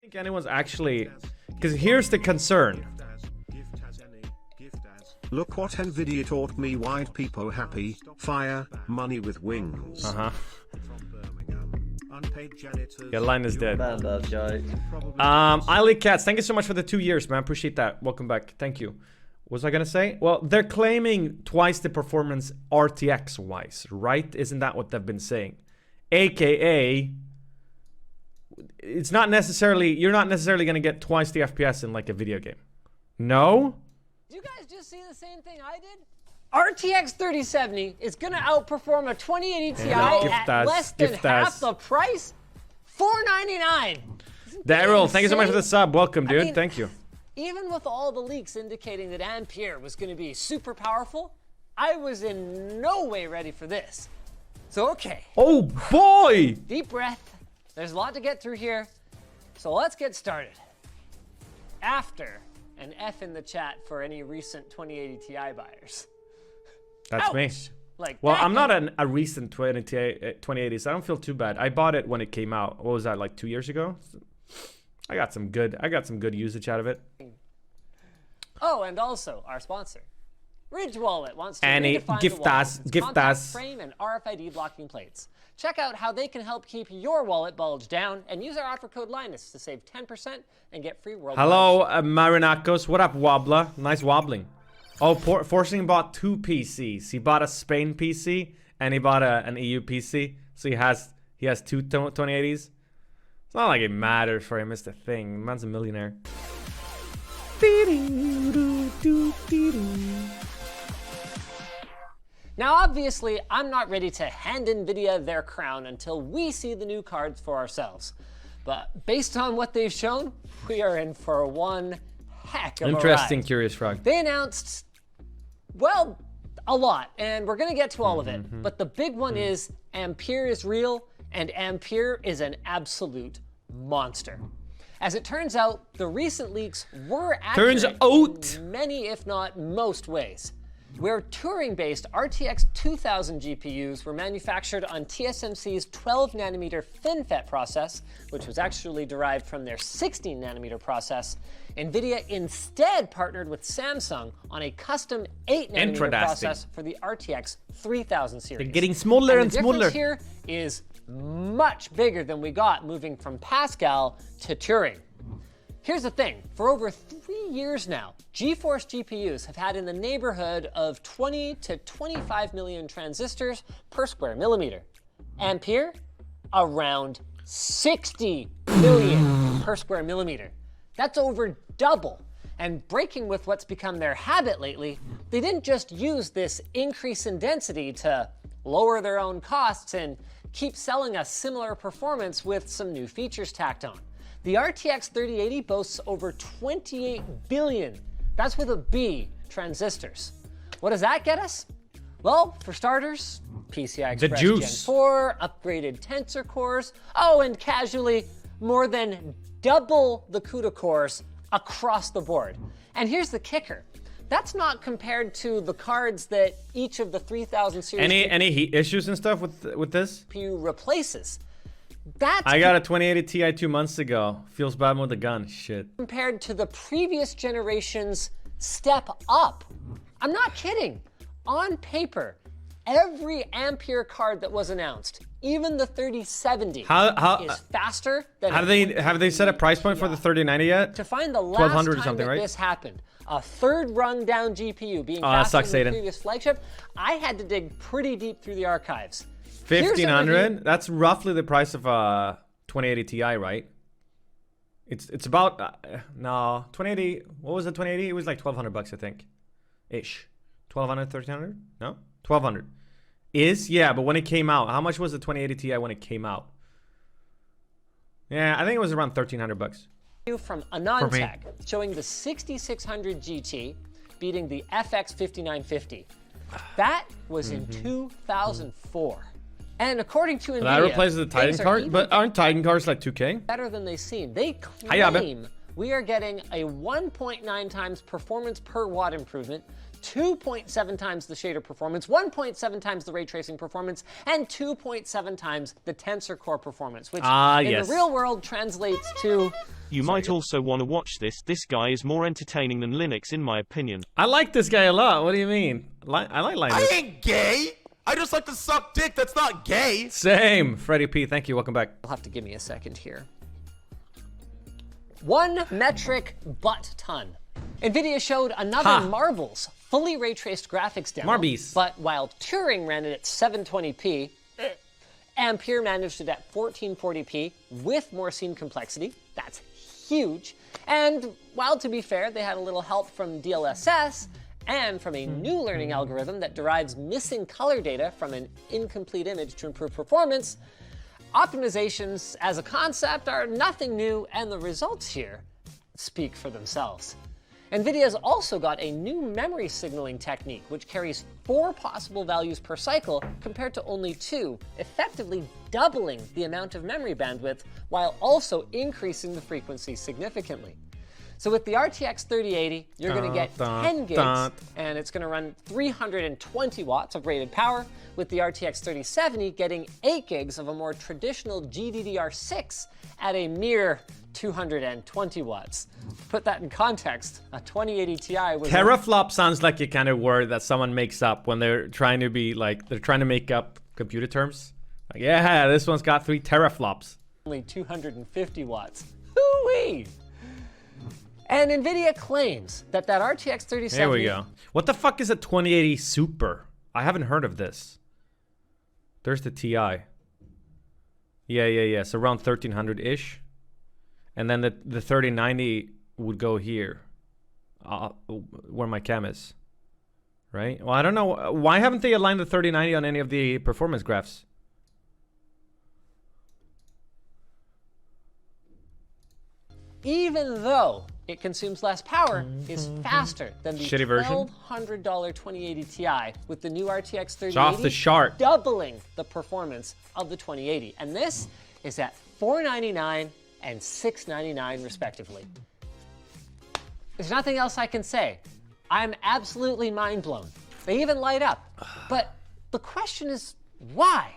think anyone's actually, because here's the concern. Look what NVIDIA taught me. White people happy, fire, money with wings. Yeah, line is dead. Bad love, Joe. Eiley Cats, thank you so much for the 2 years, man. Appreciate that. Welcome back. Thank you. What was I gonna say? Well, they're claiming twice the performance RTX wise, right? Isn't that what they've been saying? AKA, it's not necessarily, you're not necessarily gonna get twice the FPS in like a video game. No? Did you guys just see the same thing I did? RTX 3070 is gonna outperform a 2080 Ti at less than half the price. $499. Daryl, thank you so much for the sub. Welcome, dude. I mean, thank you. Even with all the leaks indicating that Ampere was gonna be super powerful, I was in no way ready for this. So okay. Oh boy! Deep breath. There's a lot to get through here. So let's get started. After an F in the chat for any recent 2080 Ti buyers. That's Ouch. me. Like, well, I'm not a recent 2080, so I don't feel too bad. I bought it when it came out. What was that, like 2 years ago? I got some good usage out of it. Oh, and also our sponsor, Ridge Wallet, wants to Annie, redefine gift the wallet us, with its gift contact us. frame and RFID blocking plates. Check out how they can help keep your wallet bulged down, and use our offer code Linus to save 10% and get free worldwide. Hello, Marinakos. What up, Wobbler? Nice wobbling. Oh, Forcing bought 2 PCs. He bought a Spain PC and he bought an EU PC. So he has 2 2080s. It's not like it matters for him. It's the thing. Man's a millionaire. Now, obviously, I'm not ready to hand NVIDIA their crown until we see the new cards for ourselves. But based on what they've shown, we are in for one heck of a Interesting, ride. Curious Frog. They announced, well, a lot, and we're gonna get to all of it. But the big one is Ampere is real, and Ampere is an absolute monster. As it turns out, the recent leaks were accurate in many, if not most ways. Where Turing-based RTX 2000 GPUs were manufactured on TSMC's 12nm FinFET process, which was actually derived from their 16nm process, NVIDIA instead partnered with Samsung on a custom 8nm process for the RTX 3000 series. They're getting smaller and the smaller. difference here is much bigger than we got moving from Pascal to Turing. Here's the thing, for over 3 years now, GeForce GPUs have had in the neighborhood of 20 to 25 million transistors per square millimeter. Ampere, around 60 million per square millimeter. That's over double. And breaking with what's become their habit lately, they didn't just use this increase in density to lower their own costs and keep selling us similar performance with some new features tacked on. The RTX 3080 boasts over 28 billion, that's with a B, transistors. What does that get us? Well, for starters, PCI Express Gen 4, upgraded Tensor cores, oh, and casually, more than double the CUDA cores across the board. And here's the kicker. That's not compared to the cards that each of the 3000 series any heat issues and stuff with this? CPU replaces. That's I got a 2080 Ti 2 months ago. Feels bad with the gun. Shit. Compared to the previous generation's step up. I'm not kidding. On paper, every Ampere card that was announced, even the 3070, is faster than. Have they set a price point for the 3090 yet? To find the last time or something, right? this happened, a third run down GPU being faster than the previous flagship, I had to dig pretty deep through the archives. 1500. That's roughly the price of a 2080 Ti, right? It's about no 2080. What was the 2080? It was like $1,200 I think, ish. 1,200, 1,300? No, 1,200. Yeah, but when it came out, how much was the 2080 Ti when it came out? Yeah, I think it was around $1,300. From Nymn Tech, showing the 6600 GT beating the FX 5950. That was in 2004. And according to NVIDIA, that replaces the Titan card, but aren't Titan cards like 2K? Better than they seem. They claim we are getting a 1.9 times performance per watt improvement 2.7 times the shader performance, 1.7 times the ray tracing performance, and 2.7 times the tensor core performance, which in the real world translates to... You might also want to watch this. This guy is more entertaining than Linux, in my opinion. I like this guy a lot. What do you mean? I like Linus. I ain't gay. I just like to suck dick. That's not gay. Same. Freddie P, thank you. Welcome back. You'll have to give me a second here. 1 metric butt ton. NVIDIA showed another Marvel's fully ray-traced graphics demo. Marbies. But while Turing ran it at 720p, Ampere managed it at 1440p with more scene complexity. That's huge. And while, to be fair, they had a little help from DLSS and from a new learning algorithm that derives missing color data from an incomplete image to improve performance, optimizations as a concept are nothing new, and the results here speak for themselves. NVIDIA's also got a new memory signaling technique, which carries 4 possible values per cycle compared to only 2, effectively doubling the amount of memory bandwidth while also increasing the frequency significantly. So with the RTX 3080, you're going to get 10 gigs, and it's going to run 320 watts of rated power, with the RTX 3070 getting 8 gigs of a more traditional GDDR6 at a mere 220 watts. To put that in context, a 2080 Ti was... Teraflop sounds like a kind of word that someone makes up when they're trying to be like, they're trying to make up computer terms. Like, yeah, this one's got 3 teraflops. Only 250 watts. Hoo-wee! And NVIDIA claims that RTX 3070... There we go. What the fuck is a 2080 Super? I haven't heard of this. There's the Ti. Yeah. So around 1300-ish. And then the 3090 would go here. Where my cam is. Right? Well, I don't know. Why haven't they aligned the 3090 on any of the performance graphs? Even though it consumes less power, is faster than the shitty version. $1,200 2080 Ti with the new RTX 3080, It's off the chart. doubling the performance of the 2080. And this is at $499 and $699 respectively. There's nothing else I can say. I'm absolutely mind blown. They even light up. But the question is, why?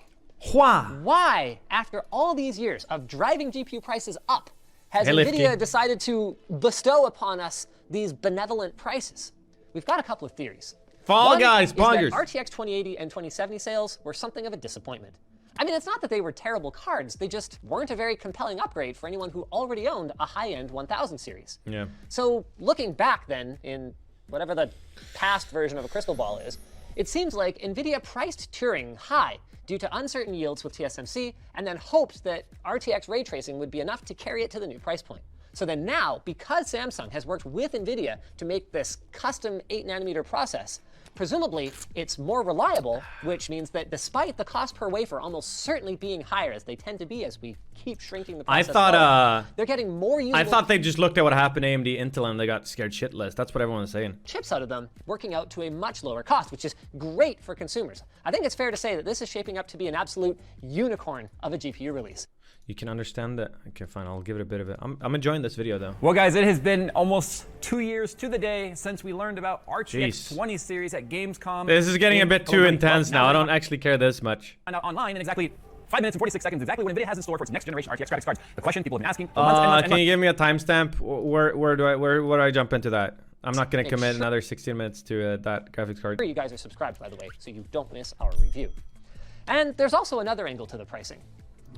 Why, after all these years of driving GPU prices up, has NVIDIA decided to bestow upon us these benevolent prices? We've got a couple of theories. Fall Guys, One is that RTX 2080 and 2070 sales were something of a disappointment. I mean, it's not that they were terrible cards, they just weren't a very compelling upgrade for anyone who already owned a high-end 1000 series. Yeah. So looking back then, in whatever the past version of a crystal ball is, it seems like NVIDIA priced Turing high due to uncertain yields with TSMC, and then hoped that RTX ray tracing would be enough to carry it to the new price point. So then now, because Samsung has worked with NVIDIA to make this custom 8nm process, presumably it's more reliable, which means that despite the cost per wafer almost certainly being higher, as they tend to be as we keep shrinking the process, they're getting more usable. I thought they just looked at what happened to AMD, Intel, and they got scared shitless. That's what everyone was saying. Chips out of them, working out to a much lower cost, which is great for consumers. I think it's fair to say that this is shaping up to be an absolute unicorn of a GPU release. You can understand that. Okay, fine. I'll give it a bit of it. I'm enjoying this video, though. Well, guys, it has been almost 2 years to the day since we learned about RTX 20 series at Gamescom. This is getting a bit too intense now. I don't actually care this much. Find out online in exactly 5 minutes and 46 seconds exactly what NVIDIA has in store for its next generation RTX graphics cards. The question people have been asking for months and months and Can you give me a timestamp? Where do I jump into that? I'm not going to commit another 16 minutes to that graphics card. You guys are subscribed, by the way, so you don't miss our review. And there's also another angle to the pricing.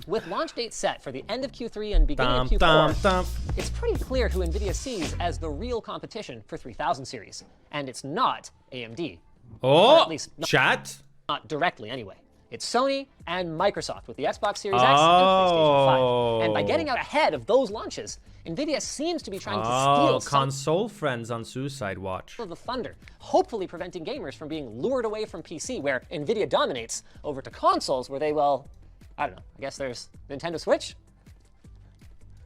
With launch date set for the end of Q3 and beginning of Q4, it's pretty clear who NVIDIA sees as the real competition for 3000 series. And it's not AMD. Oh, at least chat? Not directly, anyway. It's Sony and Microsoft with the Xbox Series X and PlayStation 5. And by getting out ahead of those launches, NVIDIA seems to be trying to steal console friends on Suicide Watch of the thunder, hopefully preventing gamers from being lured away from PC, where NVIDIA dominates, over to consoles where they, well, I don't know, I guess there's Nintendo Switch?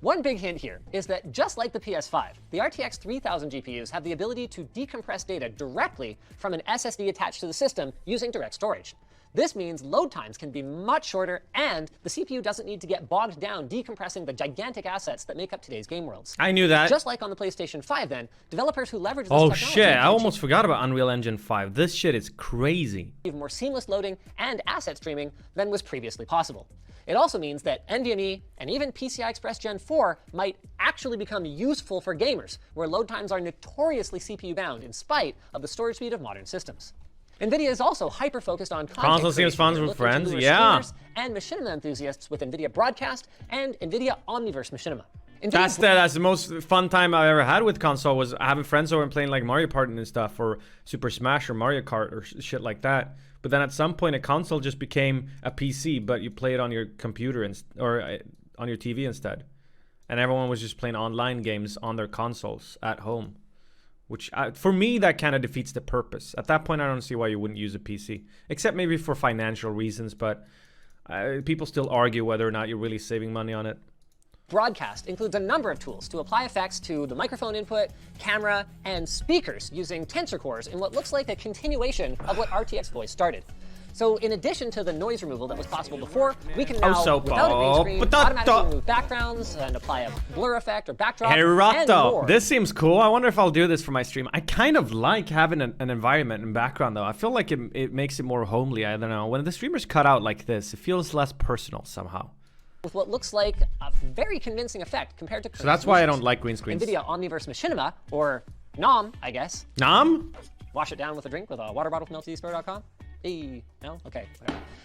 One big hint here is that just like the PS5, the RTX 3000 GPUs have the ability to decompress data directly from an SSD attached to the system using direct storage. This means load times can be much shorter, and the CPU doesn't need to get bogged down decompressing the gigantic assets that make up today's game worlds. I knew that. Just like on the PlayStation 5 then, developers who leverage this Oh technology shit, I almost forgot about Unreal Engine 5. This shit is crazy. even more seamless loading and asset streaming than was previously possible. It also means that NVMe and even PCI Express Gen 4 might actually become useful for gamers, where load times are notoriously CPU bound in spite of the storage speed of modern systems. NVIDIA is also hyper-focused on Console seems fun with friends, yeah. And machinima enthusiasts with NVIDIA Broadcast and NVIDIA Omniverse Machinima. That's the most fun time I've ever had with console, was having friends over and playing like Mario Party and stuff, or Super Smash or Mario Kart or shit like that. But then at some point a console just became a PC, but you play it on your computer or on your TV instead. And everyone was just playing online games on their consoles at home. Which, for me, that kind of defeats the purpose. At that point, I don't see why you wouldn't use a PC. Except maybe for financial reasons, but people still argue whether or not you're really saving money on it. Broadcast includes a number of tools to apply effects to the microphone input, camera, and speakers using tensor cores in what looks like a continuation of what RTX Voice started. So in addition to the noise removal that was possible before, we can now, without a green screen, automatically remove backgrounds and apply a blur effect or backdrop, and more. This seems cool. I wonder if I'll do this for my stream. I kind of like having an environment and background, though. I feel like it makes it more homely. I don't know. When the streamers cut out like this, it feels less personal somehow. With what looks like a very convincing effect compared to... So that's why I don't like green screens. NVIDIA Omniverse Machinima, or Nymn, I guess. Nymn? Wash it down with a drink with a water bottle from LTDSpare.com. No? Okay.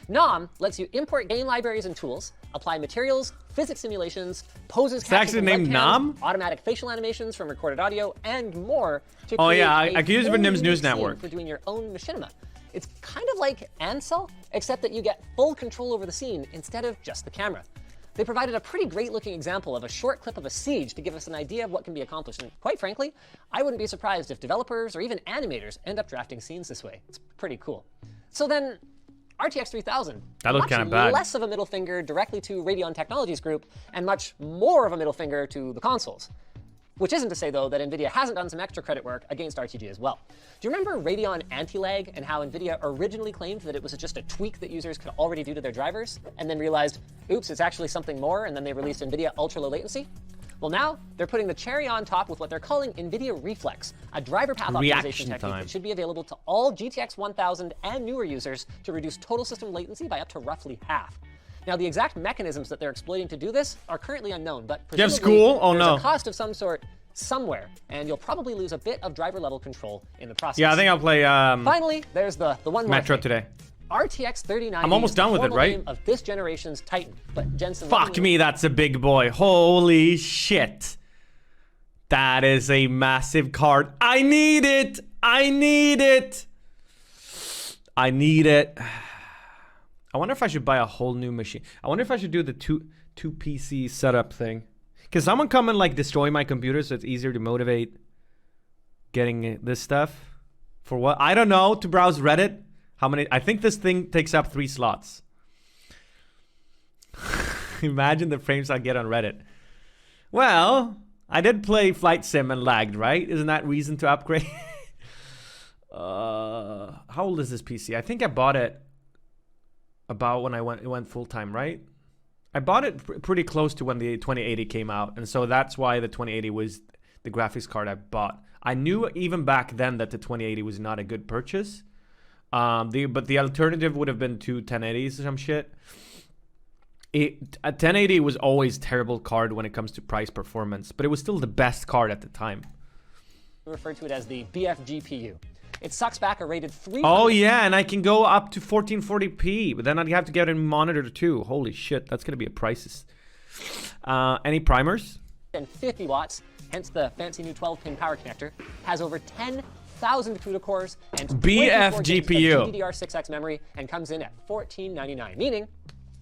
Nymn lets you import game libraries and tools, apply materials, physics simulations, poses captured from webcams, Nymn? Automatic facial animations from recorded audio, and more to I could use it for Nymn's news network. For doing your own machinima. It's kind of like Ansel, except that you get full control over the scene instead of just the camera. They provided a pretty great looking example of a short clip of a siege to give us an idea of what can be accomplished. And quite frankly, I wouldn't be surprised if developers or even animators end up drafting scenes this way. It's pretty cool. So then, RTX 3000. That looked kind of bad. Less of a middle finger directly to Radeon Technologies Group, and much more of a middle finger to the consoles. Which isn't to say, though, that NVIDIA hasn't done some extra credit work against RTG as well. Do you remember Radeon anti-lag and how NVIDIA originally claimed that it was just a tweak that users could already do to their drivers, and then realized, oops, it's actually something more, and then they released NVIDIA ultra-low latency? Well, now they're putting the cherry on top with what they're calling NVIDIA Reflex, a driver path optimization technique that should be available to all GTX 1000 and newer users to reduce total system latency by up to roughly half. Now, the exact mechanisms that they're exploiting to do this are currently unknown, but presumably there's a cost of some sort somewhere, and you'll probably lose a bit of driver level control in the process. Yeah, I think I'll play Finally, there's the one more Metro thing. today. RTX 3090 I'm almost done with it, right? Of this generation's Titan, but Jensen, fuck me, that's a big boy. Holy shit. That is a massive card. I need it. I need it. I need it. I wonder if I should buy a whole new machine. I wonder if I should do the two PC setup thing. Can someone come and like destroy my computer so it's easier to motivate getting this stuff? For what? I don't know. To browse Reddit. How many? I think this thing takes up 3 slots. Imagine the frames I get on Reddit. Well, I did play Flight Sim and lagged, right? Isn't that reason to upgrade? How old is this PC? I think I bought it about when it went full time, right? I bought it pretty close to when the 2080 came out, and so that's why the 2080 was the graphics card I bought. I knew even back then that the 2080 was not a good purchase. But the alternative would have been 2 1080s or some shit. A 1080 was always a terrible card when it comes to price performance, but it was still the best card at the time. We refer to it as the BF-GPU. It sucks back a rated 300. Oh yeah, and I can go up to 1440p, but then I'd have to get a monitor too. Holy shit, that's gonna be a prices. Any primers? And 50 watts, hence the fancy new 12-pin power connector, has over 10,000 CUDA cores and BF-GPU DDR6X memory, and comes in at $1499, meaning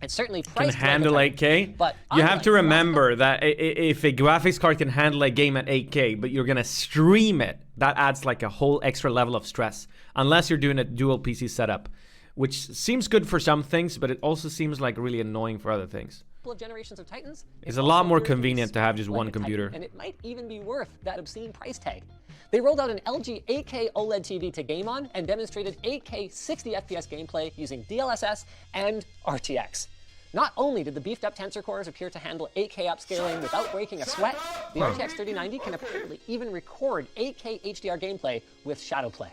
it's certainly priced can handle 8K, but you have to remember that if a graphics card can handle a game at 8K, but you're gonna stream it, that adds like a whole extra level of stress. Unless you're doing a dual PC setup, which seems good for some things, but it also seems like really annoying for other things. couple of generations of Titans. It's a lot more convenient to have just one computer. And it might even be worth that obscene price tag. They rolled out an LG 8K OLED TV to game on and demonstrated 8K 60 FPS gameplay using DLSS and RTX. Not only did the beefed up tensor cores appear to handle 8K upscaling without breaking a sweat, the RTX 3090 can apparently even record 8K HDR gameplay with shadowplay.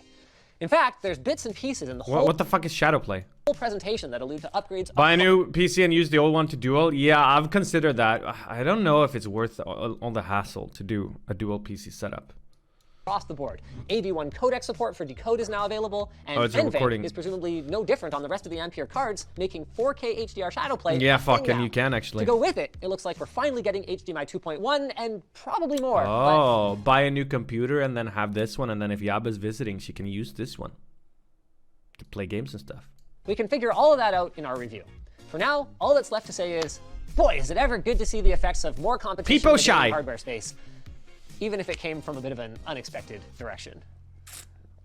In fact, there's bits and pieces in the whole What the fuck is shadowplay? presentation that allude to upgrades. Buy a new PC and use the old one to dual? Yeah, I've considered that. I don't know if it's worth all the hassle to do a dual PC setup. Across the board. AV1 codec support for decode is now available, and it's a recording. NVIDIA is presumably no different on the rest of the Ampere cards, making 4K HDR shadowplay. Yeah, a thing fucking now. you can actually. To go with it, it looks like we're finally getting HDMI 2.1 and probably more. Oh, buy a new computer and then have this one, and then if Yaba's visiting, she can use this one to play games and stuff. We can figure all of that out in our review. For now, all that's left to say is, boy, is it ever good to see the effects of more competition in the gaming hardware space, even if it came from a bit of an unexpected direction.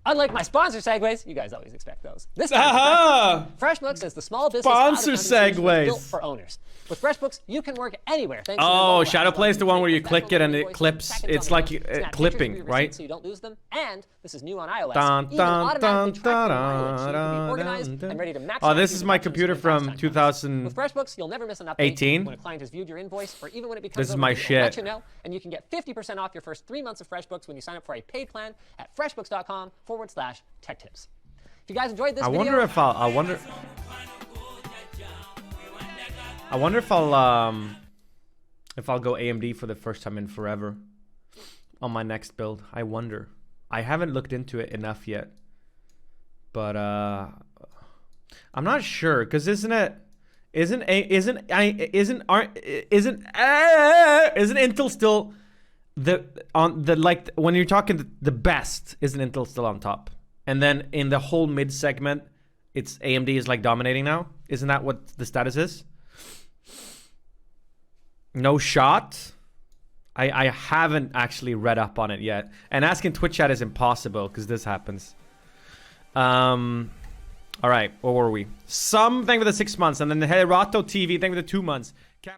Unlike my sponsor segues, you guys always expect those. This time, FreshBooks is the small business Sponsor segues built for owners. With FreshBooks, you can work anywhere. Thanks oh, to Shadowplay is the one where you click it and it clips. It's like clipping, right? So you don't lose them. And this is new on iOS. Dun, Even dun, automatically dun, track your mileage so you can dun, be organized dun, and ready to maximize oh, this your is my deductions computer for your from fast time. 2000. With FreshBooks, you'll never miss an update. 18? When a client has viewed your invoice, or even when it becomes This is my overdue, it'll let shit. you know, and you can get 50% off your first 3 months of FreshBooks when you sign up for a paid plan at freshbooks.com/tech tips. If you guys enjoyed this video, I wonder if I'll go AMD for the first time in forever on my next build. I wonder. I haven't looked into it enough yet, but I'm not sure because isn't Intel still like when you're talking the best? Isn't Intel still on top? And then in the whole mid segment, it's AMD is like dominating now. Isn't that what the status is? No shot. I haven't actually read up on it yet. And asking Twitch chat is impossible because this happens. All right, where were we? Some thank you for the 6 months, and then the Herato TV thank you for the 2 months.